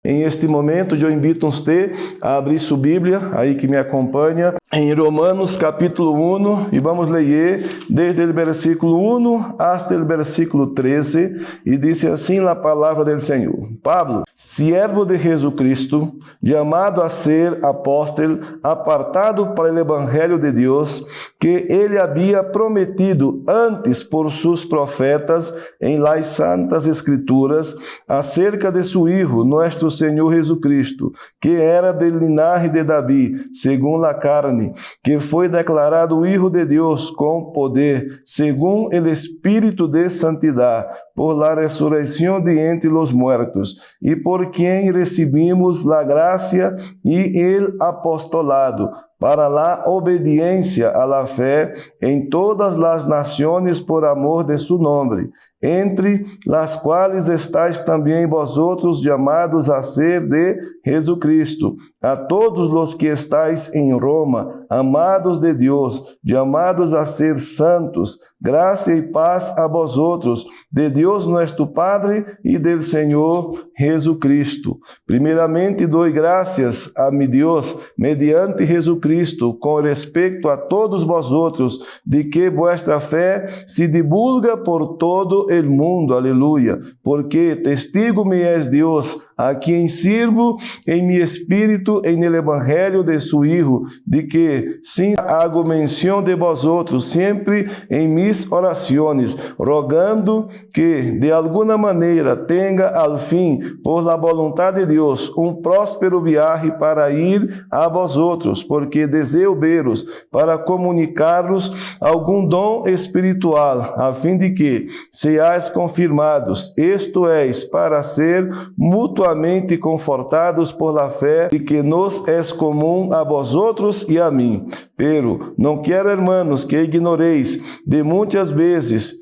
Em este momento, eu invito você a abrir sua Bíblia, aí que me acompanha, em Romanos capítulo 1, e vamos ler desde o versículo 1 até o versículo 13, e diz assim a palavra do Senhor. Pablo, siervo de Jesucristo, chamado a ser apóstolo, apartado para o Evangelho de Deus, que ele havia prometido antes por seus profetas em las santas escrituras, acerca de seu Hijo, nosso Senhor Jesucristo, que era del linaje de Davi, segundo a carne, que foi declarado Hijo de Deus com poder, segundo o Espírito de santidade, por la resurrección de entre los muertos, e por quem recebimos la gracia e el apostolado, para la obediencia a la fe en todas las naciones por amor de su nombre, entre las cuales estáis también vosotros llamados a ser de Jesucristo, a todos los que estáis en Roma, amados de Dios, llamados a ser santos, gracia y paz a vosotros, de Dios nuestro Padre y del Señor Jesucristo. Primeramente doy gracias a mi Dios, mediante Jesucristo, com respeito a todos vosotros, de que vuestra fé se divulga por todo el mundo, aleluya, porque testigo me es Dios, a quien sirvo en mi espíritu en el evangelio de su Hijo, de que sim hago mención de vosotros siempre en mis oraciones, rogando que de alguna manera tenga al fin, por la voluntad de Dios, un próspero viaje para ir a vosotros, porque desejo veros para comunicar-vos algum dom espiritual, a fim de que seais confirmados, isto é, para ser mutuamente confortados por la fé, de que nos es comum a vosotros e a mim. Pero não quero, hermanos, que ignoreis de muitas vezes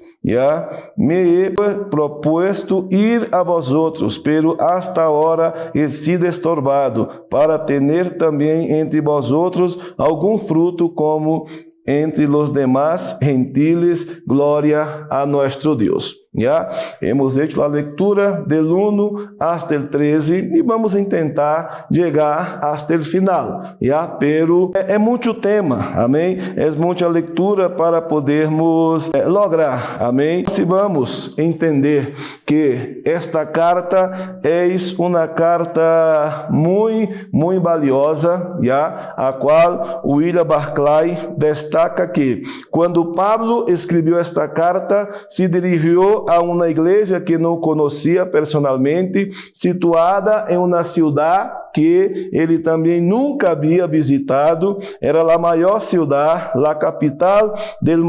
me he propuesto ir a vosotros, pero hasta ahora he sido estorbado, para tener também entre vosotros algum fruto como entre los demás gentiles, glória a nuestro Deus. Já hemos hecho a leitura del 1 hasta el 13 e vamos tentar chegar hasta el final, já? Pero é muito tema, amém? É muita leitura para podermos lograr, amém? Se vamos entender que esta carta é uma carta muito valiosa, já? A qual William Barclay destaca que quando Pablo escreveu esta carta, se dirigiu a uma igreja que não conhecia personalmente, situada em uma cidade que ele também nunca havia visitado. Era a maior cidade, a capital del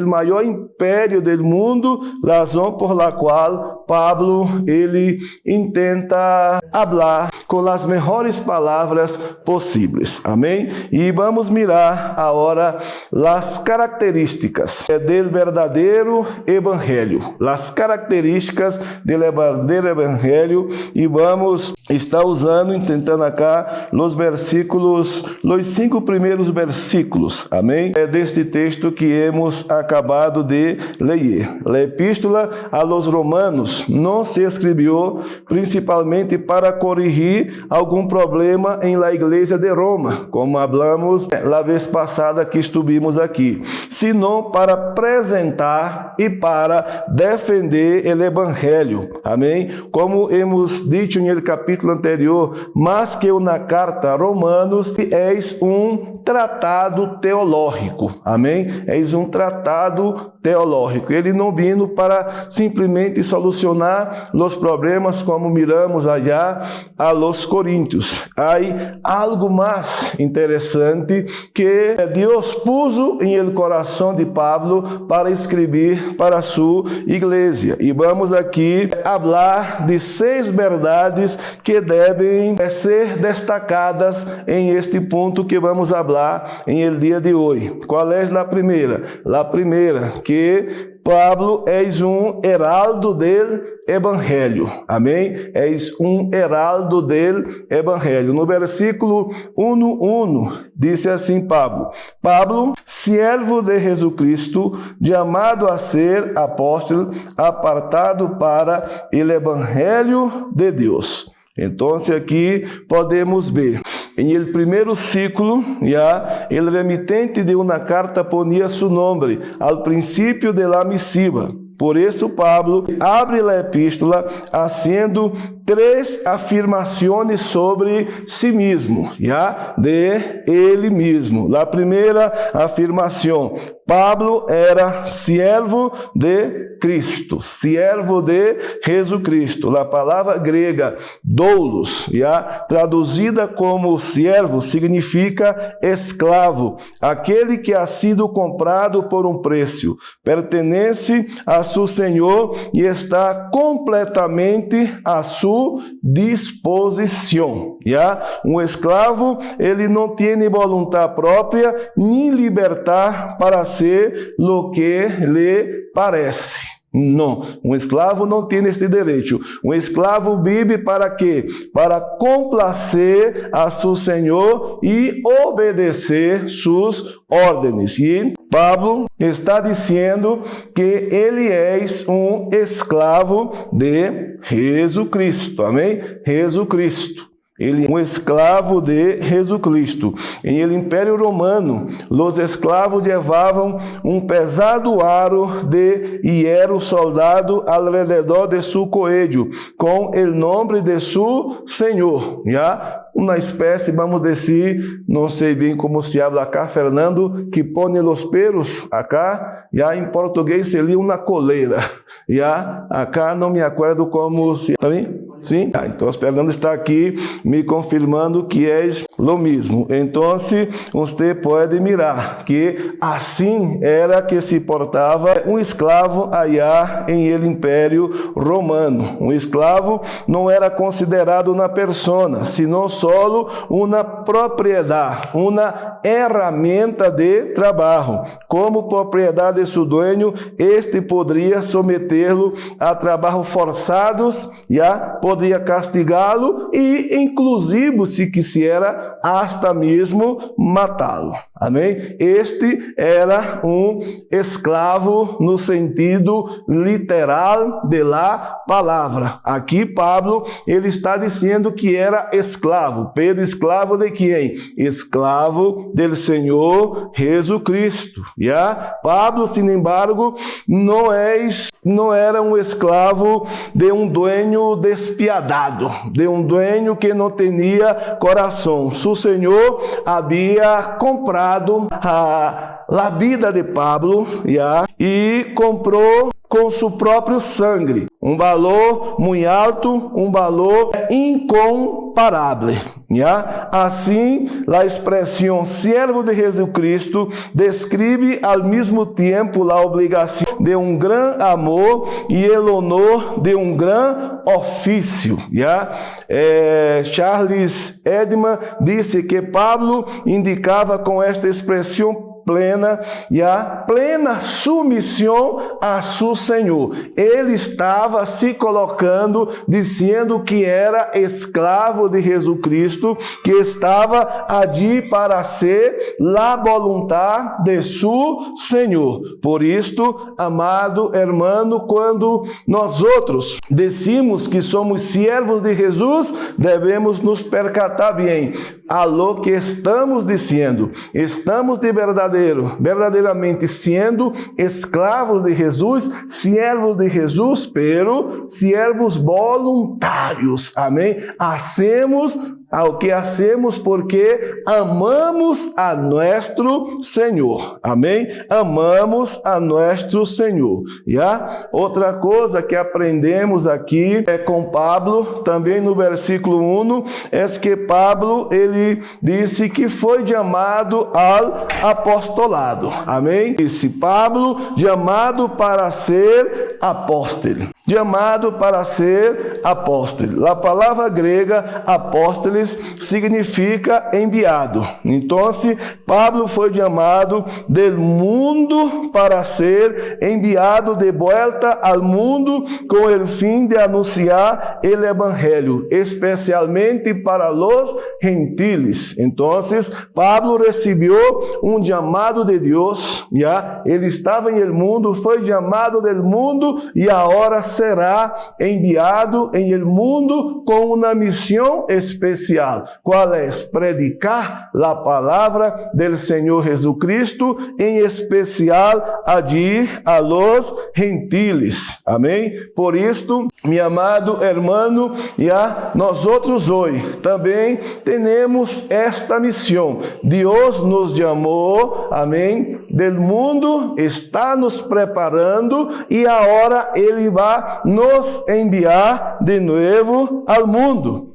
maior império do mundo, razão por la qual Pablo ele intenta falar com as melhores palavras possíveis. Amém? E vamos mirar agora as características do verdadeiro evangelho. As características do verdadeiro evangelho, e vamos estar usando, tentando acá, os versículos, os 5 primeiros versículos, amém? É deste texto que hemos acabado de ler. A epístola a los romanos não se escreveu principalmente para corrigir algum problema em la igreja de Roma, como hablamos la vez passada que estivemos aqui, senão para apresentar e para defender o evangelho, amém? Como hemos dicho no capítulo anterior, mais que uma carta a Romanos, é tratado teológico, amém? É tratado teológico. Ele não vino para simplesmente solucionar os problemas como miramos allá a los Coríntios. Há algo mais interessante que Deus puso em el coração de Pablo para escrever para sua igreja. E vamos aqui falar de 6 verdades que devem ser destacadas em este ponto que vamos falar em el dia de hoje. Qual é a primeira? A primeira, que Pablo é heraldo del evangelho. Amém? É heraldo del evangelho. No versículo 1:1 disse assim Pablo, siervo de Jesucristo, chamado a ser apóstolo, apartado para el evangelho de Deus. Então, aqui podemos ver, em el primeiro ciclo, ya, el remitente de uma carta ponía su nombre al principio de la misiva. Por isso, Pablo abre a epístola haciendo 3 afirmações sobre si mesmo, ya, de ele mesmo. A primeira afirmação: Pablo era siervo de Cristo, siervo de Jesucristo. A palavra grega doulos, ya, traduzida como siervo, significa escravo, aquele que ha sido comprado por um preço, pertenece a seu senhor e está completamente a sua disposição. Ya? Um escravo, ele não tem vontade própria nem liberdade para ser o que lhe parece. Não, um escravo não tem este direito. Um escravo vive para quê? Para complacer a seu senhor e obedecer suas ordens. E Pablo está dizendo que ele é um escravo de Jesucristo. Amém? Jesucristo. Ele é um escravo de Jesucristo. Em el Império Romano, os escravos levavam um pesado aro de hierro soldado alrededor de seu cuello, com o nome de seu senhor. Já? Uma espécie, vamos dizer, não sei bem como se habla acá, Fernando, que põe os pelos acá, já em português seria uma coleira. Já? Acá não me acordo como se... Tá bem? Sim? Então, Fernando está aqui me confirmando que é o mesmo. Então, você pode mirar que assim era que se portava um escravo allá em el Império Romano. Um escravo não era considerado uma persona, sino solo uma propriedade, uma ferramenta de trabalho. Como propriedade de seu dueño, este poderia sometê-lo a trabalhos forçados, já poderia castigá-lo e, inclusive, se quisera, hasta mesmo matá-lo. Amém? Este era um escravo no sentido literal da palavra. Aqui Pablo, ele está dizendo que era escravo. Pero escravo de quem? Escravo do Senhor Jesucristo. Já? Pablo, sin embargo, não era um escravo de um dueño despiadado, de um dueño que não tinha coração. Su Senhor havia comprado a vida de Pablo, já, e comprou com seu próprio sangue. Um valor muito alto, um valor incomparável. Já? Assim, a expressão servo de Jesucristo descreve ao mesmo tempo a obrigação de um grande amor e o honor de um grande ofício. Já? Charles Edman disse que Pablo indicava com esta expressão plena e a plena submissão a seu Senhor. Ele estava se colocando, dizendo que era escravo de Jesus que estava ali para ser a vontade de seu Senhor. Por isto, amado hermano, quando nós outros decimos que somos servos de Jesus, devemos nos percatar bem a lo que estamos dizendo. Estamos verdadeiramente sendo escravos de Jesus, servos de Jesus, pero servos voluntários. Amém? Hacemos ao que hacemos porque amamos a nosso Senhor. Amém? Amamos a nosso Senhor. Já? Outra coisa que aprendemos aqui é com Pablo, também no versículo 1, é que Pablo, ele disse que foi chamado ao apostolado. Amém? Disse Pablo, chamado para ser apóstolo. Chamado para ser apóstolo. A palavra grega apóstolos significa enviado. Então, Pablo foi chamado do mundo para ser enviado de volta ao mundo com o fim de anunciar o evangelho, especialmente para os gentiles. Então, Pablo recebeu um chamado de Deus, já ele estava em el mundo, foi chamado del mundo e agora será enviado em el mundo com uma missão especial. Qual é? Predicar a palavra del Senhor Jesucristo, em especial agir a los gentiles. Amém? Por isto, meu amado hermano, nós outros hoje também temos esta missão. Deus nos chamou, amém, del mundo, está nos preparando e agora Ele vai nos enviar de novo ao mundo.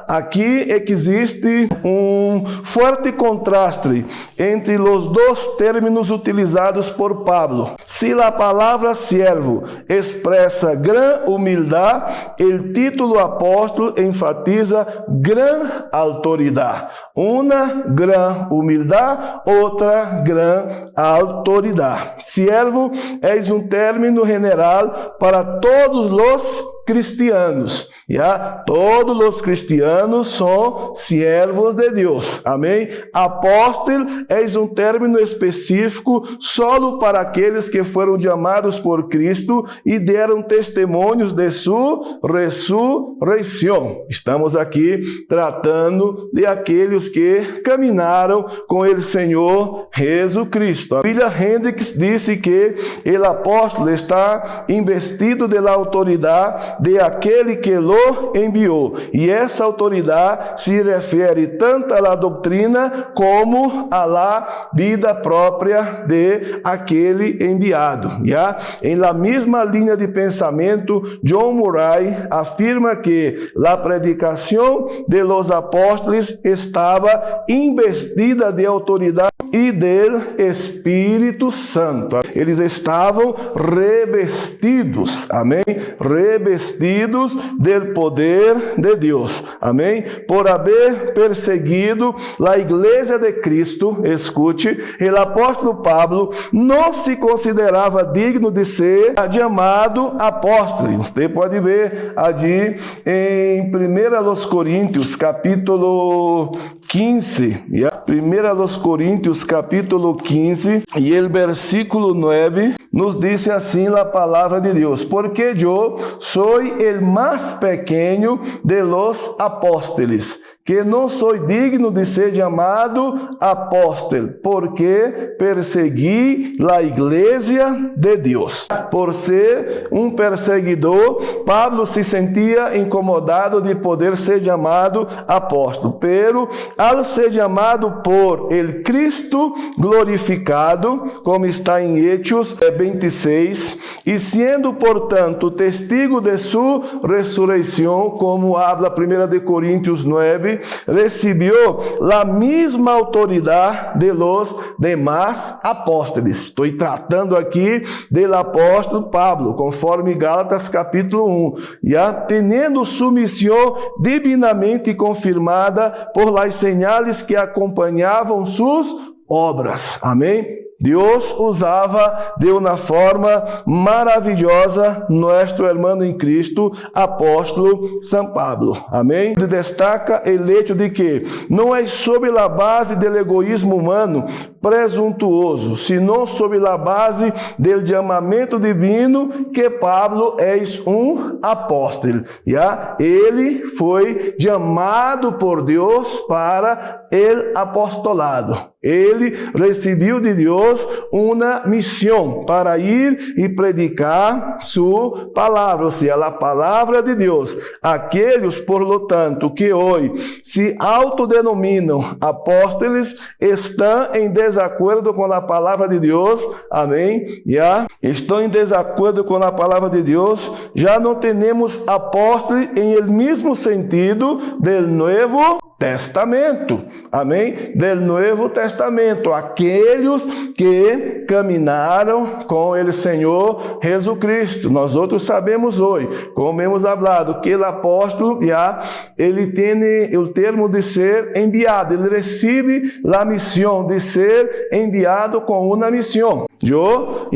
Aqui existe um forte contraste entre os dois términos utilizados por Pablo. Se a palavra siervo expressa gran humildade, o título apóstolo enfatiza gran autoridade. Uma gran humildade, outra gran autoridade. Siervo é um término general para todos os cristianos. Todos os cristianos são siervos de Deus. Amém? Apóstolo é um término específico solo para aqueles que foram chamados por Cristo e deram testemunhos de sua ressurreição. Estamos aqui tratando de aqueles que caminaram com o Senhor Jesus Cristo. A Bíblia Hendricks disse que o apóstolo está investido da autoridade de aquele que lo enviou. E essa autoridade se refere tanto à doutrina como à vida própria de aquele enviado. Em la mesma linha de pensamento, John Murray afirma que a predicação de los apóstolos estava investida de autoridade e do Espírito Santo. Eles estavam revestidos, amém? Revestidos do poder de Deus, amém? Por haver perseguido a igreja de Cristo, escute, o apóstolo Pablo não se considerava digno de ser chamado apóstolo. Você pode ver ali em 1 Coríntios, capítulo 15, 1 Coríntios, capítulo 15, e o versículo 9, nos diz assim a palavra de Deus: porque eu sou o mais pequeno de los apóstolos, que não sou digno de ser chamado apóstolo, porque persegui a igreja de Deus. Por ser um perseguidor, Pablo se sentia incomodado de poder ser chamado apóstolo, pero al ser chamado por el Cristo glorificado, como está em Hechos 26, e sendo, portanto, testigo de sua ressurreição, como habla 1 Coríntios 9, recibió la misma autoridade de los demás apóstolos. Estou tratando aqui do apóstolo Pablo, conforme Gálatas capítulo 1, tendo sua missão divinamente confirmada por las señales que acompanhavam suas obras. Amém? Deus usava de uma forma maravilhosa nosso irmão em Cristo, apóstolo São Pablo. Amém? Destaca o hecho de que não é sob a base do egoísmo humano presuntuoso, senão sob a base do chamamento divino que Pablo é um apóstolo. Ele foi chamado por Deus para o apostolado. Ele recebeu de Deus uma missão para ir e predicar sua palavra, ou seja, a palavra de Deus. Aqueles, por lo tanto, que hoje se autodenominam apóstolos, estão em desacordo com a palavra de Deus. Amém? Estão em desacordo com a palavra de Deus. Já não temos apóstolos em el mesmo sentido do Novo Testamento, amém? Do Novo Testamento, aqueles que caminaram com o Senhor Jesus Cristo. Nós outros sabemos hoje, como hemos falado, que o apóstolo ele tem o termo de ser enviado, ele recebe a missão de ser enviado com uma missão. Eu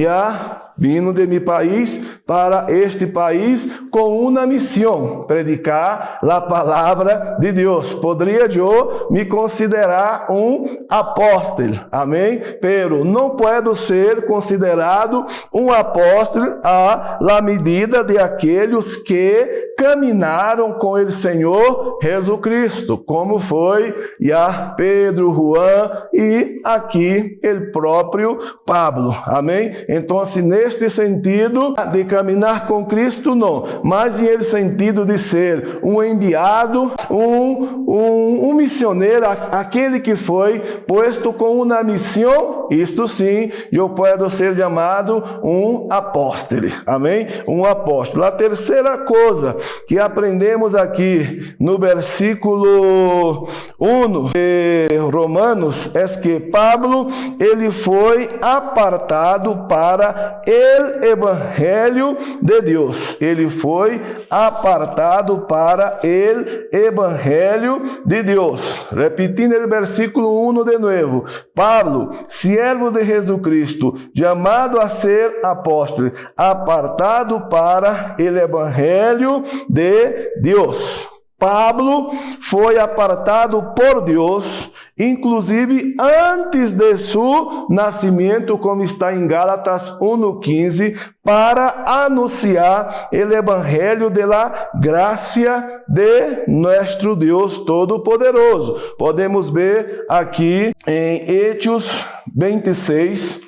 Vino de mi país para este país com uma missão, predicar a palavra de Deus. Poderia eu me considerar um apóstolo, amém? Pero não posso ser considerado um apóstolo à la medida de aqueles que caminaram com o Senhor Jesus Cristo, como foi já Pedro, Juan e aqui o próprio Pablo, amém? Então, assim, neste sentido de caminhar com Cristo, não, mas em sentido de ser um enviado, um missionário, aquele que foi posto com uma missão, isto sim, eu posso ser chamado um apóstolo, amém? Um apóstolo. A terceira coisa que aprendemos aqui no versículo 1 de Romanos é que Pablo, ele foi apartado para o Evangelho de Deus. Ele foi apartado para o Evangelho de Deus. Repetindo o versículo 1 de novo. Pablo, siervo de Jesus Cristo, chamado a ser apóstolo, apartado para o Evangelho de Deus. Pablo foi apartado por Deus, inclusive antes de seu nascimento, como está em Gálatas 1:15, para anunciar o evangelho de la gracia de nosso Deus Todo-Poderoso. Podemos ver aqui em Hechos 26,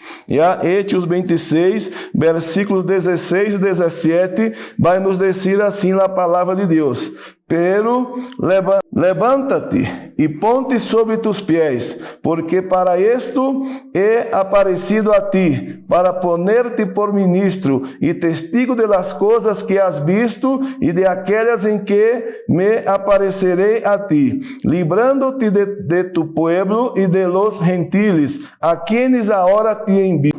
Hechos 26, versículos 16 e 17, vai nos dizer assim a palavra de Deus. Pero levanta-te e ponte sobre tus pés, porque para isto he aparecido a ti, para poner-te por ministro e testigo de las coisas que has visto e de aquelas em que me aparecerei a ti, librando-te de tu pueblo e de los gentiles, a quienes agora te envio.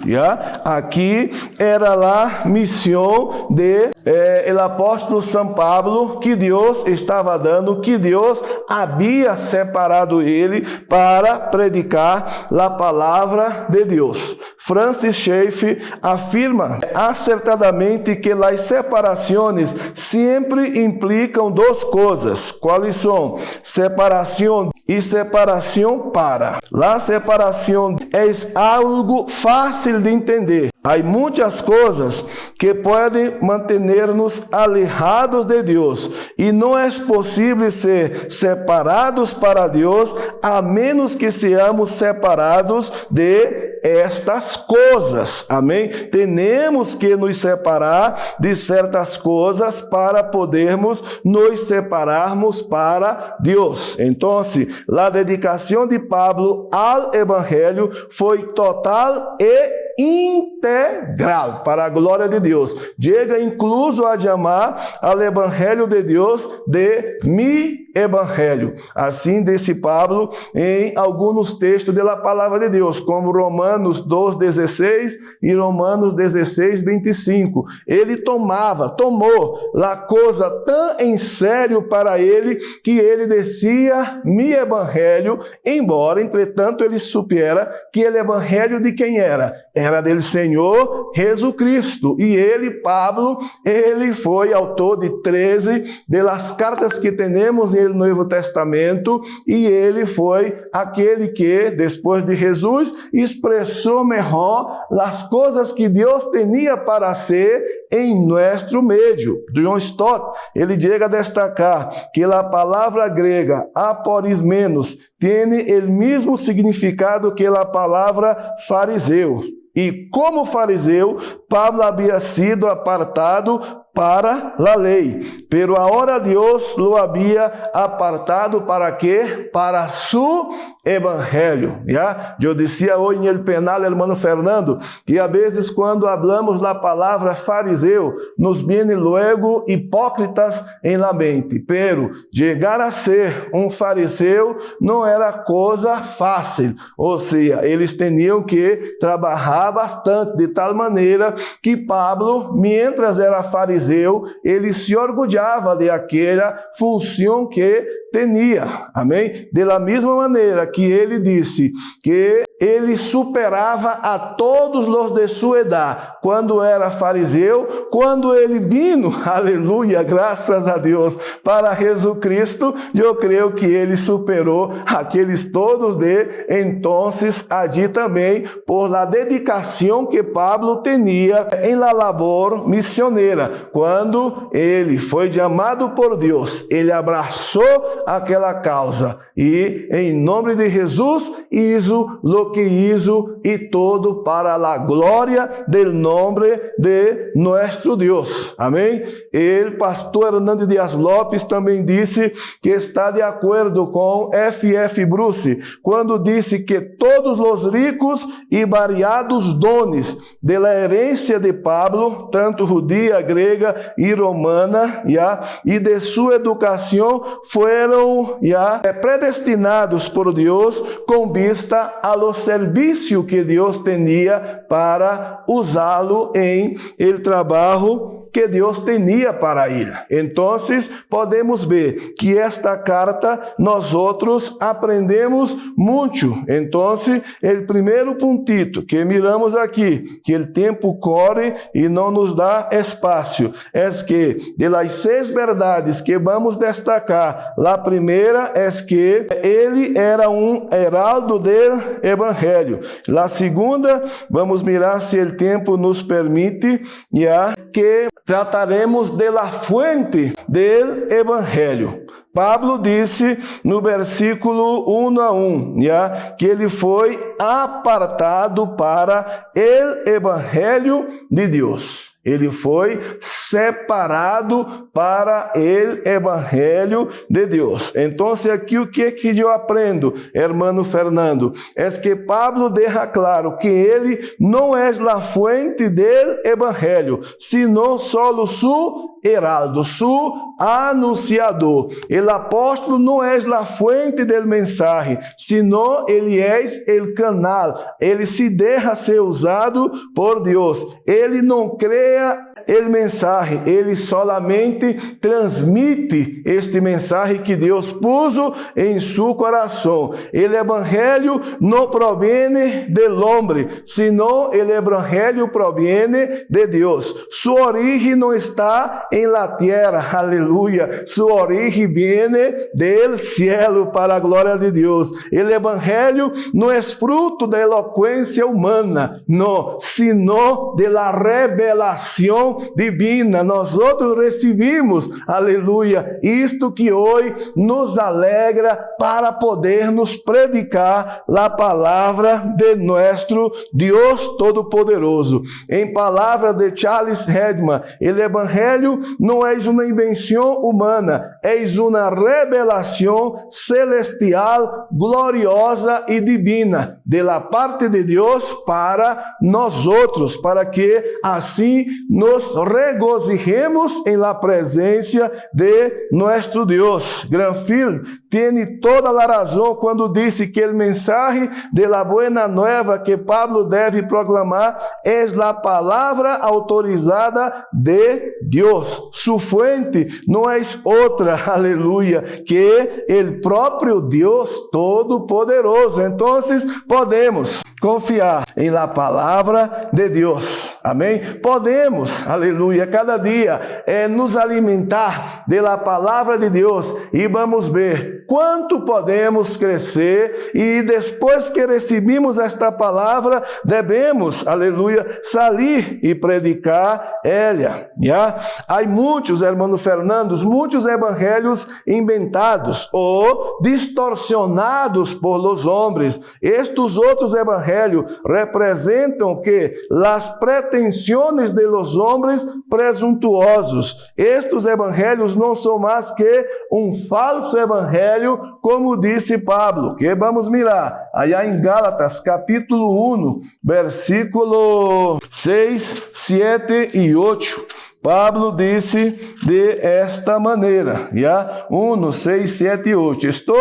Aqui era a missão de el apóstolo São Pablo, que Deus estava dando, que Deus havia separado ele para predicar a palavra de Deus. Francis Schaeffer afirma acertadamente que as separações sempre implicam duas coisas. Quais são? Separação e separação para. A separação é algo fácil de entender. Há muitas coisas que podem manter-nos alejados de Deus e não é possível ser separados para Deus a menos que sejamos separados de estas coisas. Amém? Temos que nos separar de certas coisas para podermos nos separarmos para Deus. Então, a dedicação de Pablo ao evangelho foi total e integral para a glória de Deus. Chega incluso a chamar ao evangelho de Deus de mi evangelho. Assim disse Pablo em alguns textos da palavra de Deus, como Romanos 2:16 e Romanos 16:25. Ele tomou a coisa tão em sério para ele que ele dizia mi evangelho, embora entretanto ele supiera que o evangelho de quem era? Era do Senhor Jesus Cristo. E ele, Pablo, ele foi autor de 13 das cartas que temos no Novo Testamento, e ele foi aquele que, depois de Jesus, expressou melhor as coisas que Deus tinha para ser em nosso meio. John Stott, ele chega a destacar que a palavra grega aporismenos tem o mesmo significado que a palavra fariseu. E como fariseu, Pablo havia sido apartado para a lei, pero agora Deus lo havia apartado para quê? Para su evangelho. Eu dizia hoje no penal, hermano Fernando, que a vezes quando hablamos a palavra fariseu, nos viene luego hipócritas em la mente, pero chegar a ser um fariseu não era coisa fácil, ou seja, eles tinham que trabalhar bastante, de tal maneira que Pablo, mientras era fariseu, ele se orgulhava de aquela função que tinha, amém? De la mesma maneira que ele disse que ele superava a todos os de sua idade. Quando era fariseu, quando ele vino, aleluia, graças a Deus, para Jesus Cristo, eu creio que ele superou aqueles todos de entonces allí também, por la dedicação que Pablo tinha em la labor missioneira. Quando ele foi chamado por Deus, ele abraçou aquela causa e, em nome de Jesus, hizo lo que hizo e todo para a glória del nome de nosso Deus. Amém? El pastor Hernando Dias Lopes também disse que está de acordo com F.F. Bruce, quando disse que todos os ricos e variados dones de la herência de Pablo, tanto judia, grega e romana, e de sua educação, foram predestinados por Deus com vista a los serviços que Deus tinha para usá-lo em el trabalho que Deus tinha para ele. Então, podemos ver que esta carta nós outros aprendemos muito. Então, o primeiro puntito que miramos aqui, que o tempo corre e não nos dá espaço, é que de las 6 verdades que vamos destacar, a primeira é que ele era um heraldo do evangelho. A segunda, vamos mirar se o tempo nos permite, que trataremos de la fuente del evangelho. Pablo disse no versículo 1 a 1, que ele foi apartado para o evangelho de Deus. Ele foi separado para o evangelho de Deus. Então, aqui o que eu aprendo, hermano Fernando, é que Pablo deixa claro que ele não é a fuente do evangelho, sino solo su heraldo, su anunciador. O apóstolo não é a fuente del mensagem, sino ele é o canal. Ele se deixa ser usado por Deus. Ele não cria o mensagem, ele solamente transmite este mensagem que Deus puso em seu coração. O evangelho não provém do homem, sino o evangelho provém de Deus. Sua origem não está em la tierra, aleluia. Sua origem vem del cielo, para a glória de Deus. O evangelho não é fruto da eloquência humana, não, sino de la revelação divina. Nós outros recebimos, aleluia, isto que hoje nos alegra para podermos predicar a palavra de nosso Deus Todo-Poderoso. Em palavra de Charles Hedman, o evangelho não é uma invenção humana, é uma revelação celestial, gloriosa e divina, de la parte de Deus para nós outros, para que assim nos regozijemos em la presença de nosso Deus. Granfield tem toda a razão quando disse que o mensagem de la buena nueva que Pablo deve proclamar é a palavra autorizada de Deus. Su fuente não é outra, aleluia, que o próprio Deus Todo-Poderoso. Então, podemos confiar em la palavra de Deus. Amém? Podemos, aleluia, cada dia nos alimentar da palavra de Deus e vamos ver quanto podemos crescer e depois que recebemos esta palavra, devemos, aleluia, sair e predicar ela. Há muitos, hermano Fernando, muitos evangelhos inventados ou distorcionados por los homens. Estes outros evangelhos representam que as pretensões de los homens presuntuosos. Estes evangelhos não são mais que um falso evangelho, como disse Pablo, que vamos mirar allá em Gálatas, capítulo 1, versículo 6, 7 e 8. Pablo disse de esta maneira, já? 1, 6, 7 e 8. Estou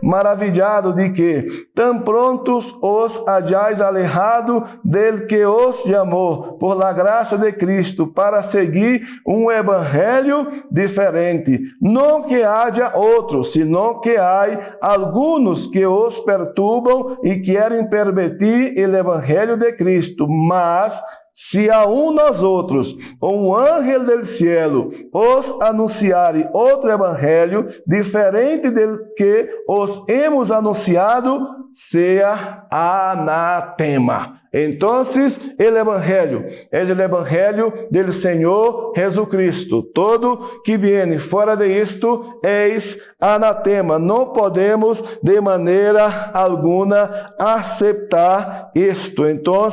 maravilhado de que tão prontos os hayáis alejado del que os chamou por la graça de Cristo para seguir um evangelho diferente. Não que haja outros, senão que há alguns que os perturbam e querem pervertir o evangelho de Cristo, mas se a nós outros, ou um ángel del cielo, os anunciare outro evangelho, diferente do que os hemos anunciado, seja anatema. Então, o evangelho é o evangelho do Senhor Jesucristo. Todo que viene fora de isto é anatema. Não podemos de maneira alguna aceitar isto. Então,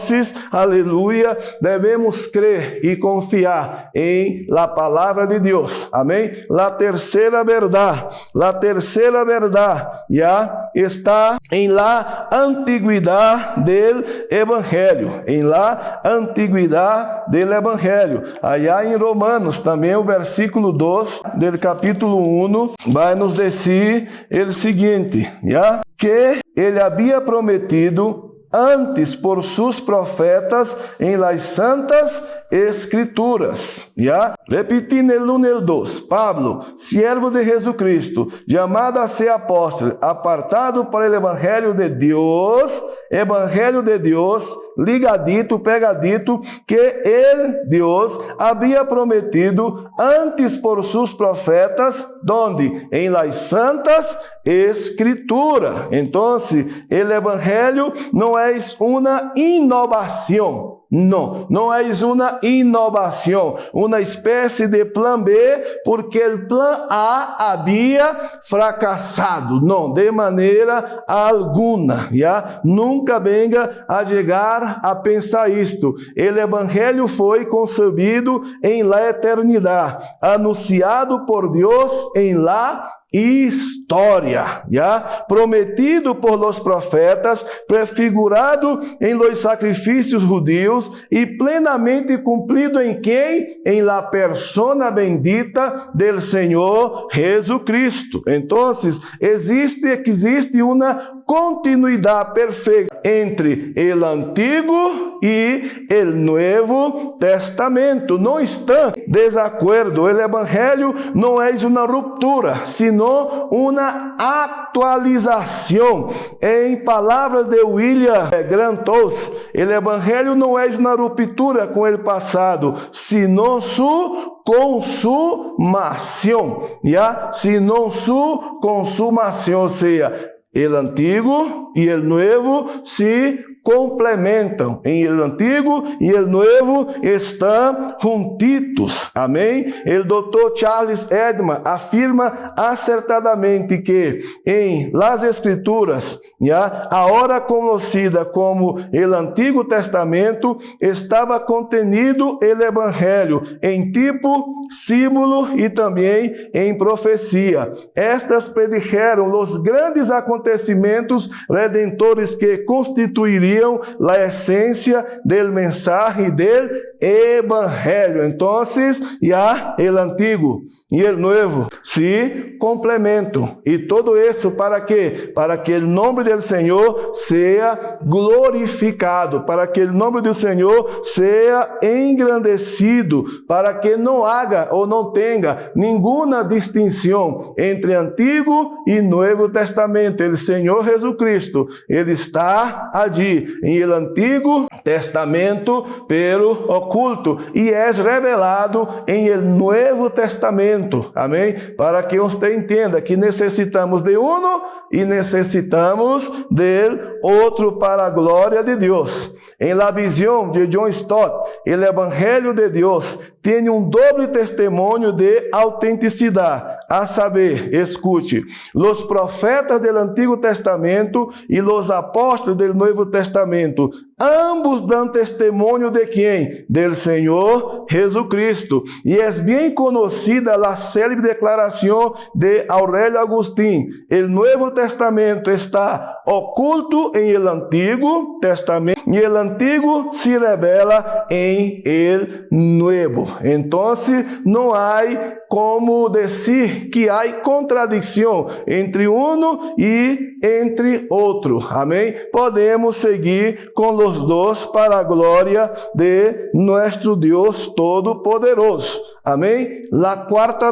aleluia, devemos crer e confiar em la palavra de Deus. Amém? La terceira verdade já está em la antiguidade del evangelho. Em la antiguidade del evangelho. Allá em Romanos, também o versículo 2 do capítulo 1, vai nos dizer o seguinte, já? Que ele havia prometido antes por seus profetas em las santas escrituras. Já? Repetindo el 1 e el 2. Pablo, siervo de Jesucristo, chamado a ser apóstolo, apartado para o evangelho de Deus, ligadito, pegadito, que Deus havia prometido antes por seus profetas, donde? Em las santas escrituras. Então, o evangelho não é uma inovação. Não é uma inovação, uma espécie de plan B, porque o plan A havia fracassado. Não, de maneira alguma, já? Nunca venga a chegar a pensar isto. O evangelho foi concebido em la eternidade, anunciado por Deus em la história, já? Prometido por los profetas, prefigurado em los sacrifícios judios e plenamente cumprido em quem? Em la persona bendita del Senhor Jesucristo. Então, existe uma continuidade perfeita entre o Antigo e o Novo Testamento. Não estão desacordo. O Evangelho não é uma ruptura, sino uma atualização. Em palavras de William Grantos, o Evangelho não é uma ruptura com o passado, sino su consumação. Já? Sino su consumação, ou seja, o Antigo e o Novo se complementam. Em o Antigo e o Novo estão juntitos. Amém? O Dr. Charles Edman afirma acertadamente que em las Escrituras, já, a hora conhecida como o Antigo Testamento, estava contenido o Evangelho em tipo, símbolo e também em profecia. Estas predijeron os grandes acontecimentos redentores que constituiriam a essência do mensagem do Evangelho. Então, já o Antigo e o Novo se complementam. E todo isso para quê? Para que o nome do Senhor seja glorificado, para que o nome do Senhor seja engrandecido, para que não haja ou não tenha nenhuma distinção entre Antigo e Novo Testamento. O Senhor Jesus Cristo, Ele está ali em el Antigo Testamento, pero oculto, e é revelado em el Novo Testamento. Amém? Para que você entenda que necessitamos de um e necessitamos de outro para a glória de Deus. Em la visão de John Stott, o Evangelho de Deus tem um doble testemunho de autenticidade. a saber, escute, los profetas del Antiguo Testamento y los apóstoles del Nuevo Testamento, ambos dan testimonio de ¿quién? Del Señor Jesucristo. Y es bien conocida la célebre declaración de Aurélio Agustín: el Nuevo Testamento está oculto en el Antiguo Testamento y el Antiguo se revela en el Nuevo. Entonces, no hay como decir que hay contradicción entre uno y entre otro. Amén. Podemos seguir con los dos para la gloria de nuestro Dios Todopoderoso. Amém? La cuarta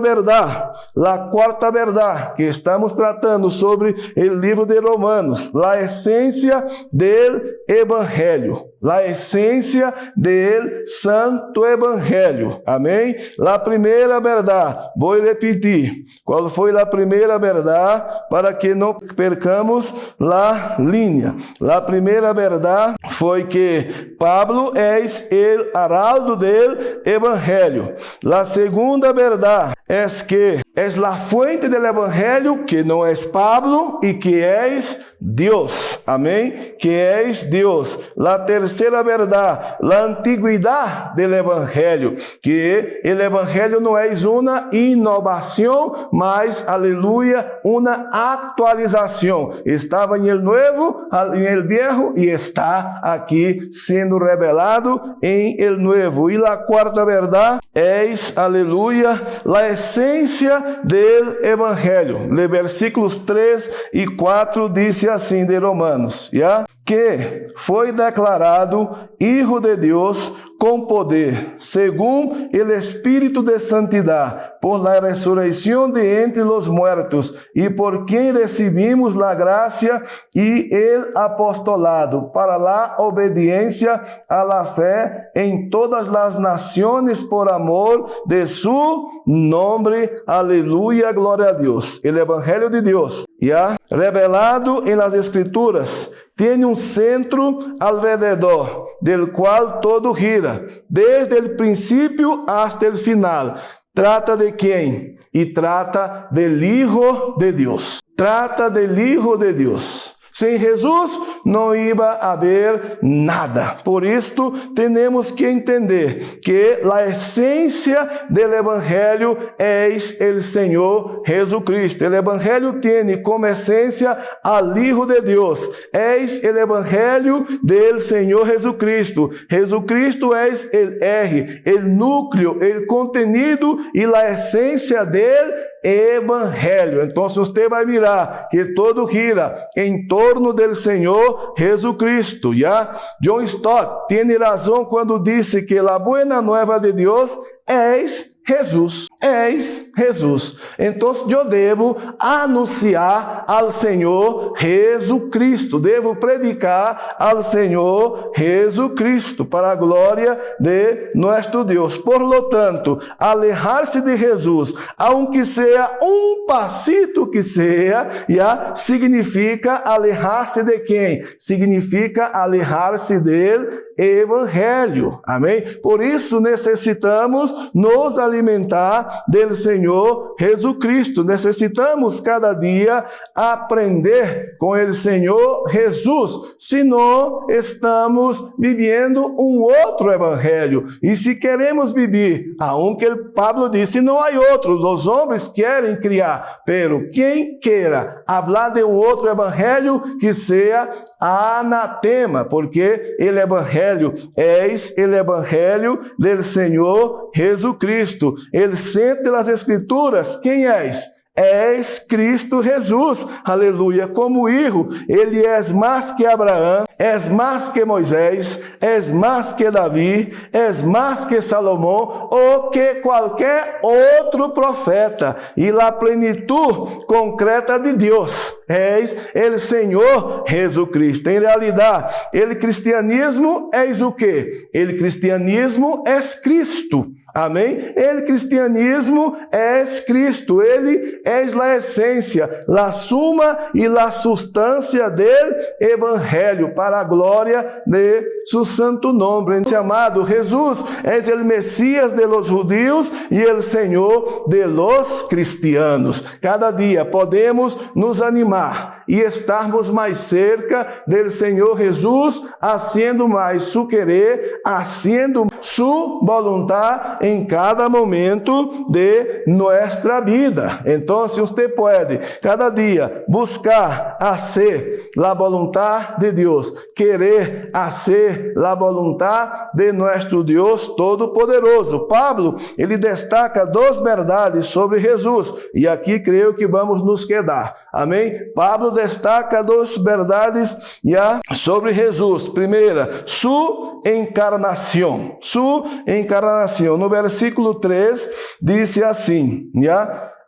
verdad que estamos tratando sobre el livro de Romanos, la esencia del Evangelio, la esencia del Santo Evangelho. Amém? La primeira verdade, vou repetir. Qual foi a primeira verdade para que não percamos a linha? La primeira verdade foi que Pablo é o araudo del Evangelho. La segunda verdade é que é a fuente del Evangelho, que não é Pablo e que é Deus. Amém? Que é Deus. La terceira verdade, la antiguidade del Evangelho, que o Evangelho não é uma inovação, mas, aleluia, uma atualização. Estava em el Nuevo, em el Viejo, e está aqui sendo revelado em el Nuevo. E a quarta verdade é, aleluia, a essência del Evangelho. Le versículos 3 e 4 diz assim de Romanos, já? Que foi declarado Hijo de Deus com poder, según el Espíritu de Santidad, por la resurrección de entre los muertos, y por quien recibimos la gracia y el apostolado, para la obediencia a la fe en todas las naciones por amor de su nombre. Aleluya, gloria a Dios. El Evangelio de Dios, ya revelado en las Escrituras, tiene un centro alrededor del cual todo gira, desde el principio hasta el final. Trata de quién? Y trata del Hijo de Dios. Trata del Hijo de Dios. Sem Jesus não iba a haver nada. Por isto, temos que entender que a essência do Evangelho é o Senhor Jesucristo. O Evangelho tem como essência al Hijo de Deus. É o Evangelho do Senhor Jesucristo. Jesucristo é o R, o núcleo, o contenido e a essência dele. Evangelho. Então, você vai mirar que todo gira em torno do Senhor Jesucristo. Já John Stott tem razão quando disse que a buena nueva de Deus é Jesus. És Jesus. Então, eu devo anunciar ao Senhor Jesucristo. Devo predicar ao Senhor Jesucristo para a glória de nosso Deus. Por lo tanto, alejar-se de Jesus, aunque seja um passito que seja, já significa alejar-se de quem? Significa alejar-se do Evangelho. Amém? Por isso necessitamos nos alimentar do Senhor Jesucristo. Necessitamos cada dia aprender com o Senhor Jesus, senão estamos vivendo um outro evangelho. E se queremos viver, aunque Pablo disse, não há outro, os homens querem criar, pero quem queira falar de um outro evangelho que seja anatema, porque o evangelho é o evangelho do Senhor Jesucristo. El centro das Escrituras, quem és? És Cristo Jesus, aleluia, como Hijo. Ele é mais que Abraão, és mais que Moisés, és mais que Davi, és mais que Salomão, ou que qualquer outro profeta. E a plenitude concreta de Deus, és o Senhor Jesus Cristo. Em realidade, o cristianismo é o quê? O cristianismo é Cristo. Amém? El cristianismo es Cristo, Ele es la esencia, la suma y la sustancia del Evangelio, para a glória de su santo nombre. Amado, Jesús es el Mesías de los judíos y el Señor de los cristianos. Cada dia podemos nos animar e estarmos mais cerca del Senhor Jesus, haciendo mais su querer, haciendo su voluntad em cada momento de nuestra vida. Então, você pode cada dia buscar hacer la voluntad de Deus, querer hacer la voluntad de nuestro Deus Todo-Poderoso. Pablo, ele destaca duas verdades sobre Jesus, e aqui creio que vamos nos quedar. Amém? Pablo destaca duas verdades sobre Jesus. Primeira, su encarnação. Su encarnação. No versículo 3, diz assim,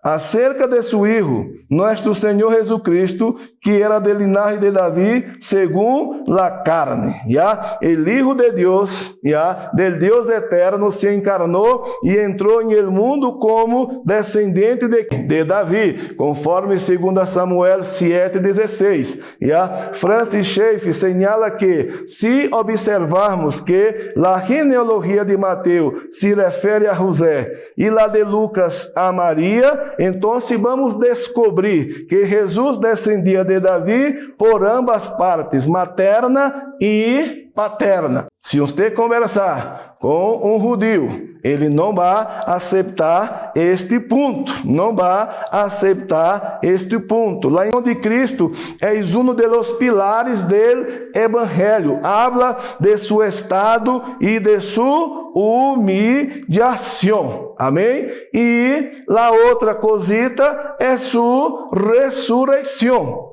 acerca de su Hijo, nuestro Señor Jesucristo, que era del linaje de David, según la carne. El Hijo de Dios, del Dios eterno, se encarnó y entró en el mundo como descendiente de David, conforme 2 Samuel 7:16. Francis Schaeffer señala que, si observarmos que la genealogía de Mateo se refere a José y la de Lucas a María, então vamos descobrir que Jesus descendia de Davi por ambas partes, materna e paterna. Se você conversar com um judeu, ele não vai aceitar este ponto, não vai aceitar este ponto. La unión de Cristo es uno de los pilares del Evangelio. Habla de su estado y de su humillación. Amém? E la outra cosita é su ressurreição.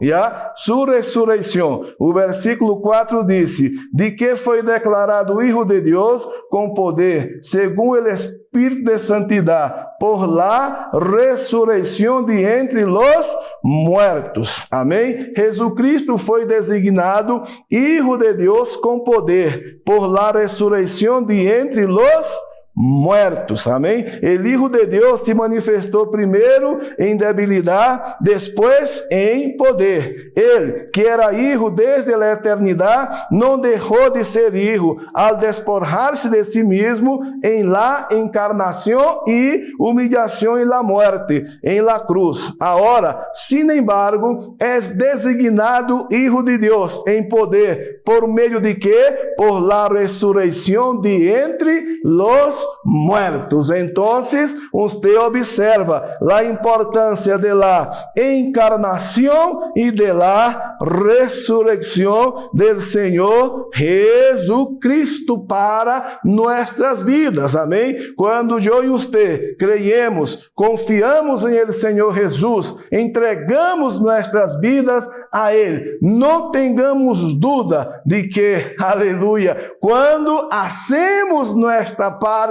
Su ressurreição. O versículo 4 diz: de que foi declarado Hijo de Deus com poder, segundo o Espírito de santidade, por la ressurreição de entre los muertos. Amém? Jesucristo foi designado Hijo de Deus com poder, por la ressurreição de entre los muertos. Amém? El Hijo de Deus se manifestou primeiro em debilidade, depois em poder. Ele, que era Hijo desde a eternidade, não deixou de ser Hijo al despojar-se de si mesmo em la encarnação e humillação em la muerte, em la cruz. Agora, sin embargo, é designado Hijo de Deus em poder, por meio de que? Por la resurreição de entre los muertos. Entonces, usted observa la importancia de la encarnación y de la resurrección del Señor Jesucristo para nuestras vidas. Amém? Quando eu e você creemos, confiamos em el Senhor Jesus, entregamos nuestras vidas a Ele, não tengamos dúvida de que, aleluia, quando hacemos nuestra parte,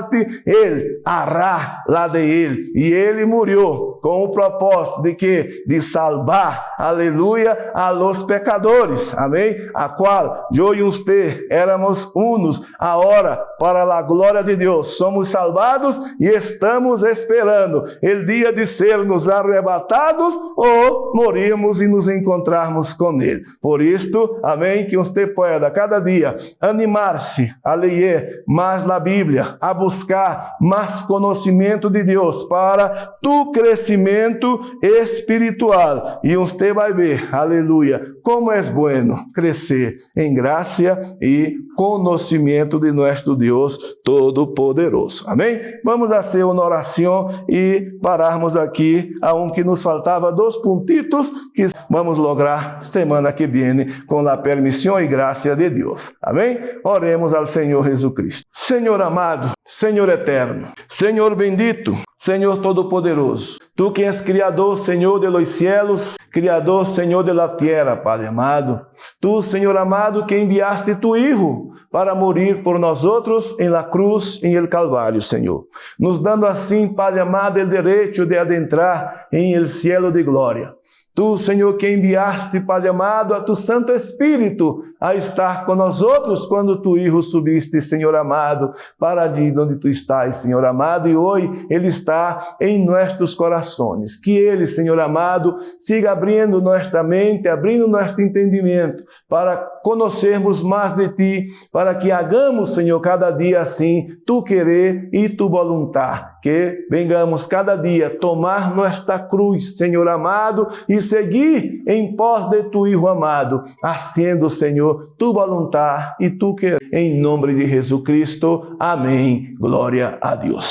Ele hará la de Ele. E Ele morreu com o propósito de que? De salvar, aleluia, a los pecadores. Amém? A qual eu e você éramos unos, agora, para a glória de Deus, somos salvados e estamos esperando o dia de sermos arrebatados ou morirmos e nos encontrarmos com Ele. Por isto, amém, que você pueda cada dia animar-se a ler mais a Bíblia, a buscar mais conhecimento de Deus para tu crescimento espiritual. E você vai ver, aleluia, como é bueno crescer em graça e conhecimento de nosso Deus Todo-Poderoso. Amém? Vamos fazer uma oração e pararmos aqui aonde nos faltava 2 pontitos que vamos lograr semana que vem com a permissão e graça de Deus. Amém? Oremos ao Senhor Jesucristo. Senhor amado, Senhor eterno, Senhor bendito, Senhor Todo-Poderoso, Tu que és Criador, Senhor de los cielos, Criador, Senhor de la tierra, Padre amado. Tu, Senhor amado, que enviaste Tu Hijo para morir por nós outros em la cruz, em el Calvário, Senhor. Nos dando assim, Padre amado, o direito de adentrar em el cielo de glória. Tu, Senhor, que enviaste, Pai amado, a Tu Santo Espírito a estar com nós outros quando Tu, Hijo, subiste, Senhor amado, para de onde Tu estás, Senhor amado, e hoje Ele está em nossos corações. Que Ele, Senhor amado, siga abrindo nossa mente, abrindo nosso entendimento, para conhecermos mais de Ti, para que hagamos, Senhor, cada dia assim, Tu querer e Tu voluntar. Que venhamos cada dia tomar nossa cruz, Senhor amado, e seguir em pós de Tu, Hijo amado, haciendo, Senhor, Tu voluntar e Tu querer. Em nome de Jesus Cristo. Amém. Glória a Deus.